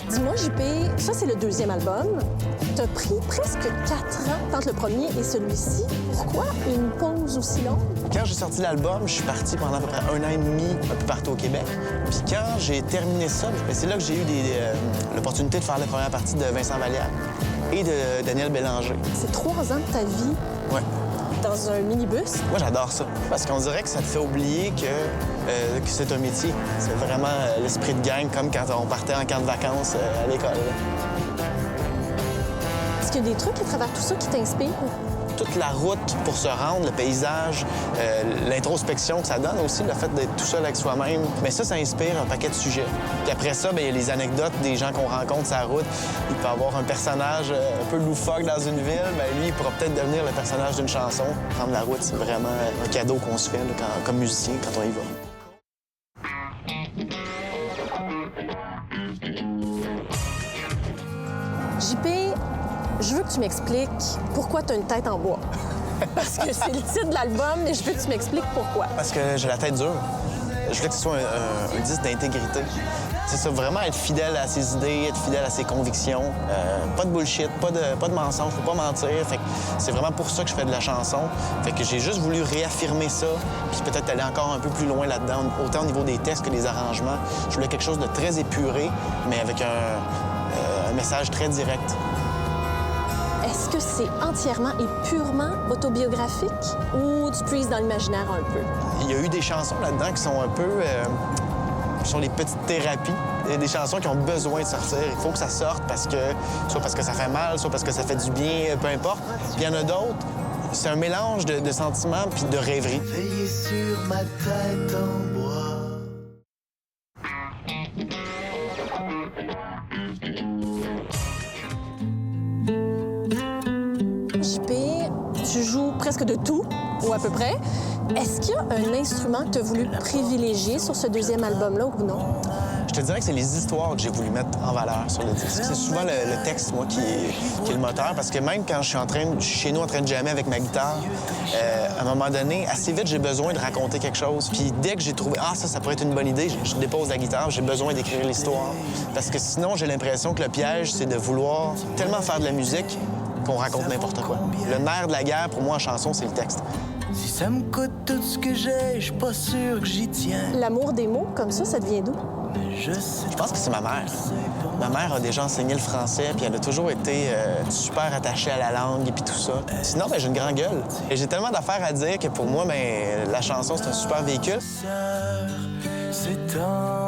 Dis-moi, JP, ça, c'est le deuxième album. T'as pris presque 4 ans entre le premier et celui-ci. Pourquoi une pause aussi longue? Quand j'ai sorti l'album, je suis parti pendant à peu près 1 an et demi un peu partout au Québec. Puis quand j'ai terminé ça, c'est là que j'ai eu l'opportunité de faire la première partie de Vincent Vallière et de Daniel Bélanger. C'est 3 ans de ta vie Ouais. dans un minibus. Moi, j'adore ça. Parce qu'on dirait que ça te fait oublier que c'est un métier. C'est vraiment l'esprit de gang, comme quand on partait en camp de vacances à l'école. Est-ce qu'il y a des trucs à travers tout ça qui t'inspirent? Toute la route pour se rendre, le paysage, l'introspection que ça donne aussi, le fait d'être tout seul avec soi-même. Mais ça inspire un paquet de sujets. Puis après ça, il y a les anecdotes des gens qu'on rencontre sur la route. Il peut y avoir un personnage un peu loufoque dans une ville. Lui, il pourra peut-être devenir le personnage d'une chanson. Prendre la route, c'est vraiment un cadeau qu'on se fait là, comme musicien quand on y va. JP, je veux que tu m'expliques pourquoi tu as une tête en bois. Parce que c'est le titre de l'album, mais je veux que tu m'expliques pourquoi. Parce que j'ai la tête dure. Je voulais que ce soit un disque d'intégrité. C'est ça, vraiment être fidèle à ses idées, être fidèle à ses convictions. Pas de bullshit, pas de mensonge, faut pas mentir. Fait que c'est vraiment pour ça que je fais de la chanson. Fait que j'ai juste voulu réaffirmer ça, puis peut-être aller encore un peu plus loin là-dedans, autant au niveau des textes que des arrangements. Je voulais quelque chose de très épuré, mais avec un message très direct. Est-ce que c'est entièrement et purement autobiographique ou tu puises dans l'imaginaire un peu? Il y a eu des chansons là-dedans qui sont un peu... qui sont des petites thérapies. Il y a des chansons qui ont besoin de sortir. Il faut que ça sorte soit parce que ça fait mal, soit parce que ça fait du bien, peu importe. Puis il y en a d'autres, c'est un mélange de sentiments puis de rêveries. Veillez sur ma tête en bois. JP, tu joues presque de tout, ou à peu près. Est-ce qu'il y a un instrument que tu as voulu privilégier sur ce deuxième album-là ou non? Je te dirais que c'est les histoires que j'ai voulu mettre en valeur sur le disque. C'est souvent le texte, moi, qui est le moteur, parce que même quand je suis chez nous en train de jammer avec ma guitare, à un moment donné, assez vite, j'ai besoin de raconter quelque chose. Puis dès que j'ai trouvé, ça pourrait être une bonne idée, je dépose la guitare, j'ai besoin d'écrire l'histoire. Parce que sinon, j'ai l'impression que le piège, c'est de vouloir tellement faire de la musique qu'on raconte n'importe quoi. Le nerf de la guerre, pour moi, en chanson, c'est le texte. Si ça me coûte tout ce que j'ai, je suis pas sûr que j'y tiens. L'amour des mots, comme ça devient d'où? Mais je sais. Je pense que c'est ma mère. Ma mère a déjà enseigné le français, puis elle a toujours été super attachée à la langue et puis tout ça. Sinon, j'ai une grande gueule. Et j'ai tellement d'affaires à dire que pour moi, la chanson, c'est un super véhicule. C'est en